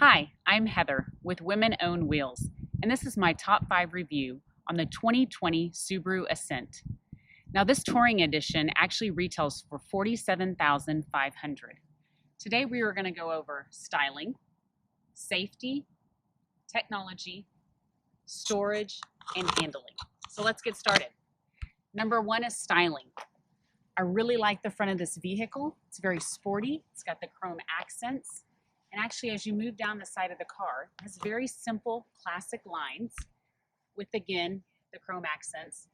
Hi, I'm Heather with Women Own Wheels, and this is my top 5 review on the 2020 Subaru Ascent. Now, this touring edition actually retails for $47,500. Today, we are going to go over styling, safety, technology, storage, and handling. So let's get started. Number 1 is styling. I really like the front of this vehicle. It's very sporty. It's got the chrome accents. And actually, as you move down the side of the car, it has very simple, classic lines with, again, the chrome accents.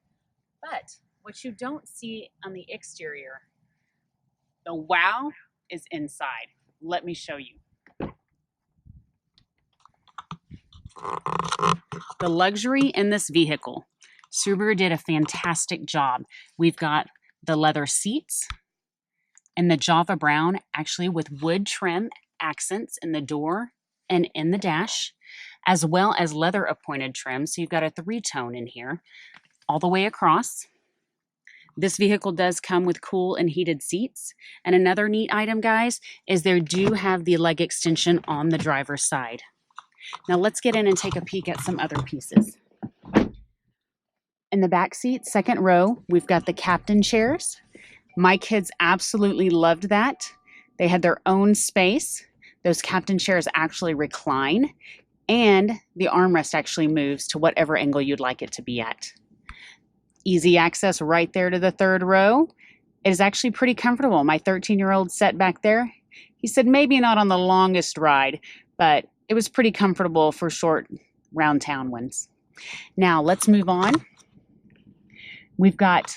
But what you don't see on the exterior, the wow is inside. Let me show you. The luxury in this vehicle, Subaru did a fantastic job. We've got the leather seats and the Java brown, actually with wood trim accents in the door and in the dash, as well as leather appointed trim. So you've got a 3-tone in here all the way across. This vehicle does come with cool and heated seats. And another neat item, guys, is they do have the leg extension on the driver's side. Now let's get in and take a peek at some other pieces. In the back seat, second row, we've got the captain chairs. My kids absolutely loved that. They had their own space. Those captain chairs actually recline, and the armrest actually moves to whatever angle you'd like it to be at. Easy access right there to the third row. It is actually pretty comfortable. My 13-year-old sat back there. He said maybe not on the longest ride, but it was pretty comfortable for short round town ones. Now let's move on. We've got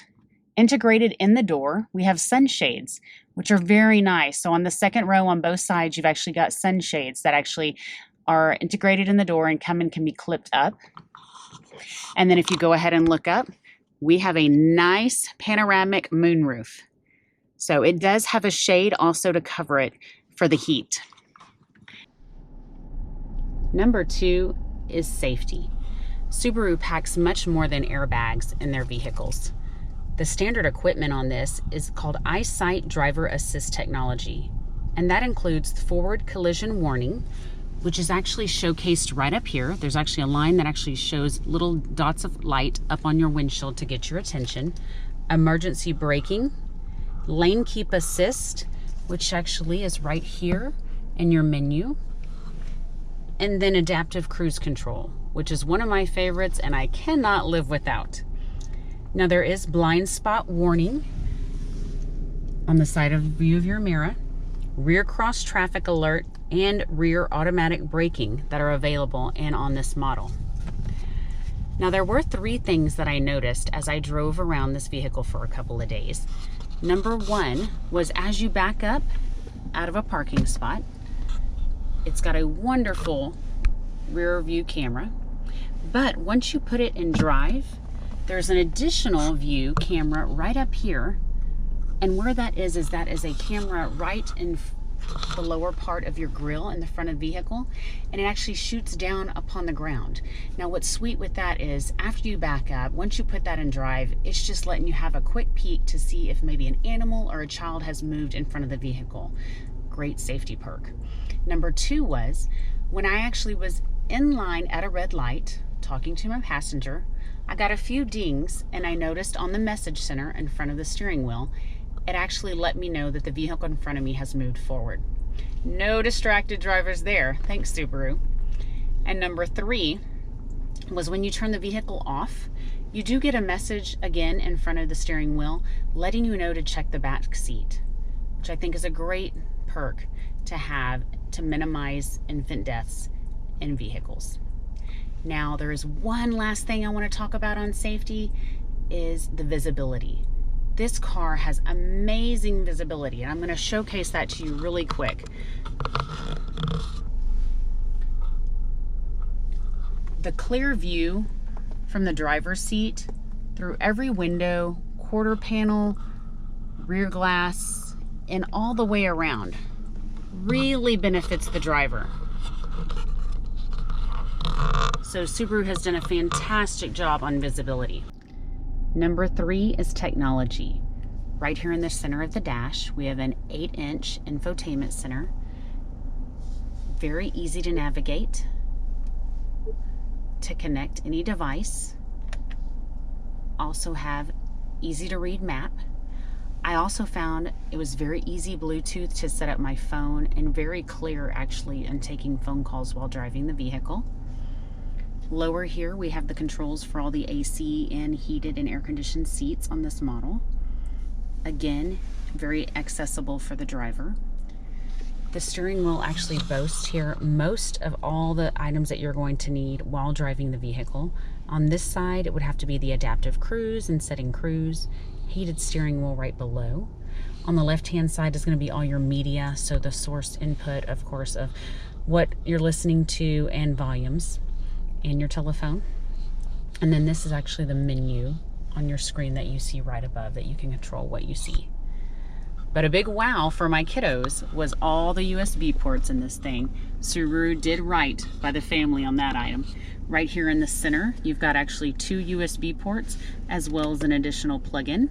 integrated in the door, we have sunshades, which are very nice. So on the second row on both sides, you've actually got sunshades that actually are integrated in the door and can be clipped up. And then if you go ahead and look up, we have a nice panoramic moonroof. So it does have a shade also to cover it for the heat. Number 2 is safety. Subaru packs much more than airbags in their vehicles. The standard equipment on this is called EyeSight Driver Assist Technology, and that includes forward collision warning, which is actually showcased right up here. There's actually a line that actually shows little dots of light up on your windshield to get your attention. Emergency braking, lane keep assist, which actually is right here in your menu, and then adaptive cruise control, which is one of my favorites and I cannot live without. Now there is blind spot warning on the side of view of your mirror, rear cross traffic alert, and rear automatic braking that are available and on this model. Now there were 3 things that I noticed as I drove around this vehicle for a couple of days. Number 1 was as you back up out of a parking spot, it's got a wonderful rear view camera, but once you put it in drive, there's an additional view camera right up here, and where that is that is a camera right in the lower part of your grille in the front of the vehicle, and it actually shoots down upon the ground. Now what's sweet with that is after you back up, once you put that in drive, it's just letting you have a quick peek to see if maybe an animal or a child has moved in front of the vehicle. Great safety perk. Number 2 was when I actually was in line at a red light talking to my passenger, I got a few dings, and I noticed on the message center in front of the steering wheel, it actually let me know that the vehicle in front of me has moved forward. No distracted drivers there, thanks Subaru. And number 3 was when you turn the vehicle off, you do get a message again in front of the steering wheel letting you know to check the back seat, which I think is a great perk to have to minimize infant deaths in vehicles. Now, there is one last thing I want to talk about on safety is the visibility. This car has amazing visibility, and I'm going to showcase that to you really quick. The clear view from the driver's seat through every window, quarter panel, rear glass, and all the way around really benefits the driver. So Subaru has done a fantastic job on visibility. Number 3 is technology. Right here in the center of the dash, we have an 8-inch infotainment center. Very easy to navigate, to connect any device. Also have easy to read map. I also found it was very easy Bluetooth to set up my phone, and very clear actually in taking phone calls while driving the vehicle. Lower here we have the controls for all the AC and heated and air conditioned seats on this model. Again, very accessible for the driver. The steering wheel actually boasts here most of all the items that you're going to need while driving the vehicle. On this side, it would have to be the adaptive cruise and setting cruise, heated steering wheel right below. On the left-hand side is going to be all your media, so the source input, of course, of what you're listening to and volumes, and your telephone. And then this is actually the menu on your screen that you see right above that you can control what you see. But a big wow for my kiddos was all the USB ports in this thing. Subaru did right by the family on that item. Right here in the center, you've got actually 2 USB ports as well as an additional plug-in.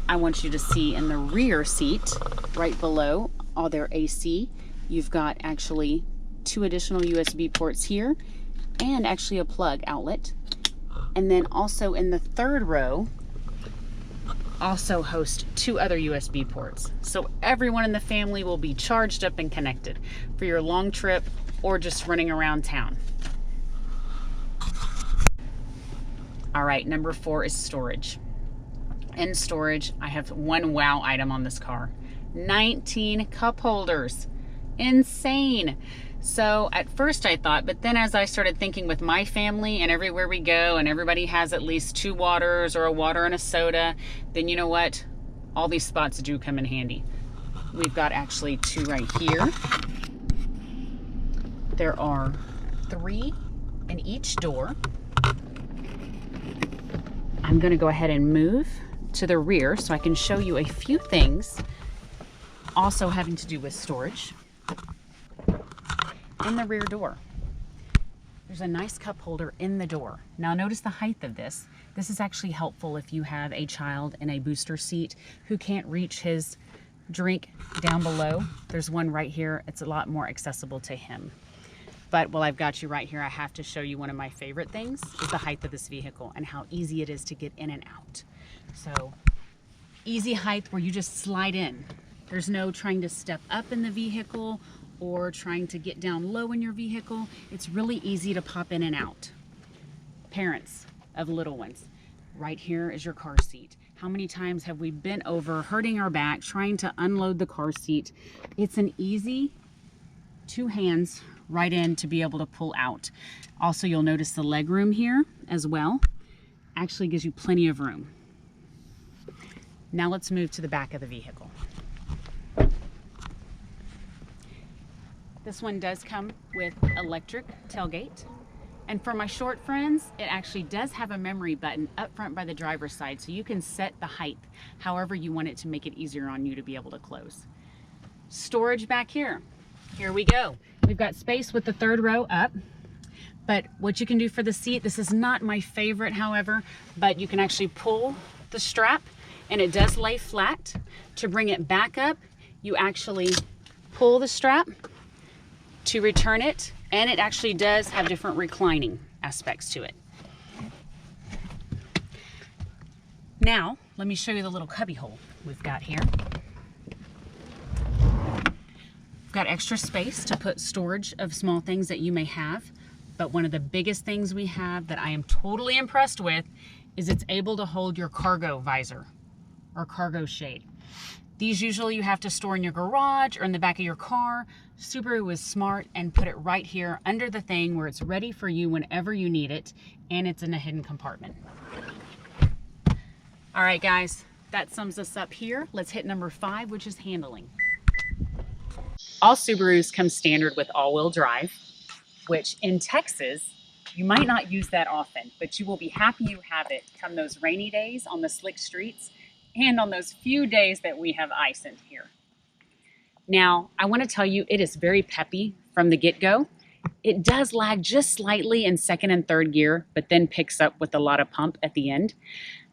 I want you to see in the rear seat, right below all their AC, you've got actually 2 additional USB ports here and actually a plug outlet. And then also in the third row, also host 2 other USB ports. So everyone in the family will be charged up and connected for your long trip or just running around town. All right, number 4 is storage. In storage, I have one wow item on this car. 19 cup holders. Insane. So at first I thought, but then as I started thinking with my family and everywhere we go and everybody has at least 2 waters or a water and a soda, then you know what? All these spots do come in handy. We've got actually 2 right here. There are 3 in each door. I'm going to go ahead and move to the rear so I can show you a few things also having to do with storage. In the rear door, there's a nice cup holder in the door. Now notice the height of this. This is actually helpful if you have a child in a booster seat who can't reach his drink down below. There's one right here. It's a lot more accessible to him. But while I've got you right here, I have to show you one of my favorite things is the height of this vehicle and how easy it is to get in and out. So easy height where you just slide in. There's no trying to step up in the vehicle or trying to get down low in your vehicle. It's really easy to pop in and out. Parents of little ones, right here is your car seat. How many times have we bent over, hurting our back, trying to unload the car seat? It's an easy 2 hands right in to be able to pull out. Also, you'll notice the leg room here as well. Actually gives you plenty of room. Now let's move to the back of the vehicle. This one does come with electric tailgate. And for my short friends, it actually does have a memory button up front by the driver's side, so you can set the height however you want it to make it easier on you to be able to close. Storage back here. Here we go. We've got space with the 3rd row up. But what you can do for the seat, this is not my favorite, however, but you can actually pull the strap and it does lay flat. To bring it back up, you actually pull the strap to return it, and it actually does have different reclining aspects to it. Now, let me show you the little cubby hole we've got here. We've got extra space to put storage of small things that you may have, but one of the biggest things we have that I am totally impressed with is it's able to hold your cargo visor or cargo shade. These usually you have to store in your garage or in the back of your car. Subaru was smart and put it right here under the thing where it's ready for you whenever you need it, and it's in a hidden compartment. All right, guys, that sums us up here. Let's hit number 5, which is handling. All Subarus come standard with all-wheel drive, which in Texas, you might not use that often, but you will be happy you have it come those rainy days on the slick streets and on those few days that we have ice in here. Now, I want to tell you, it is very peppy from the get-go. It does lag just slightly in 2nd and 3rd gear, but then picks up with a lot of pump at the end.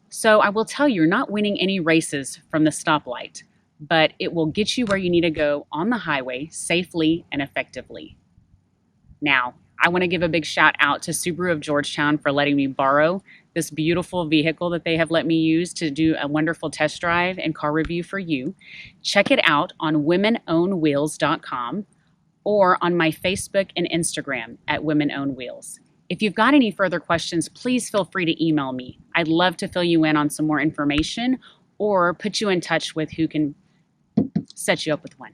So I will tell you, you're not winning any races from the stoplight, but it will get you where you need to go on the highway safely and effectively. Now, I want to give a big shout out to Subaru of Georgetown for letting me borrow this beautiful vehicle that they have let me use to do a wonderful test drive and car review for you. Check it out on womenownwheels.com or on my Facebook and Instagram at Women Own Wheels. If you've got any further questions, please feel free to email me. I'd love to fill you in on some more information or put you in touch with who can set you up with one.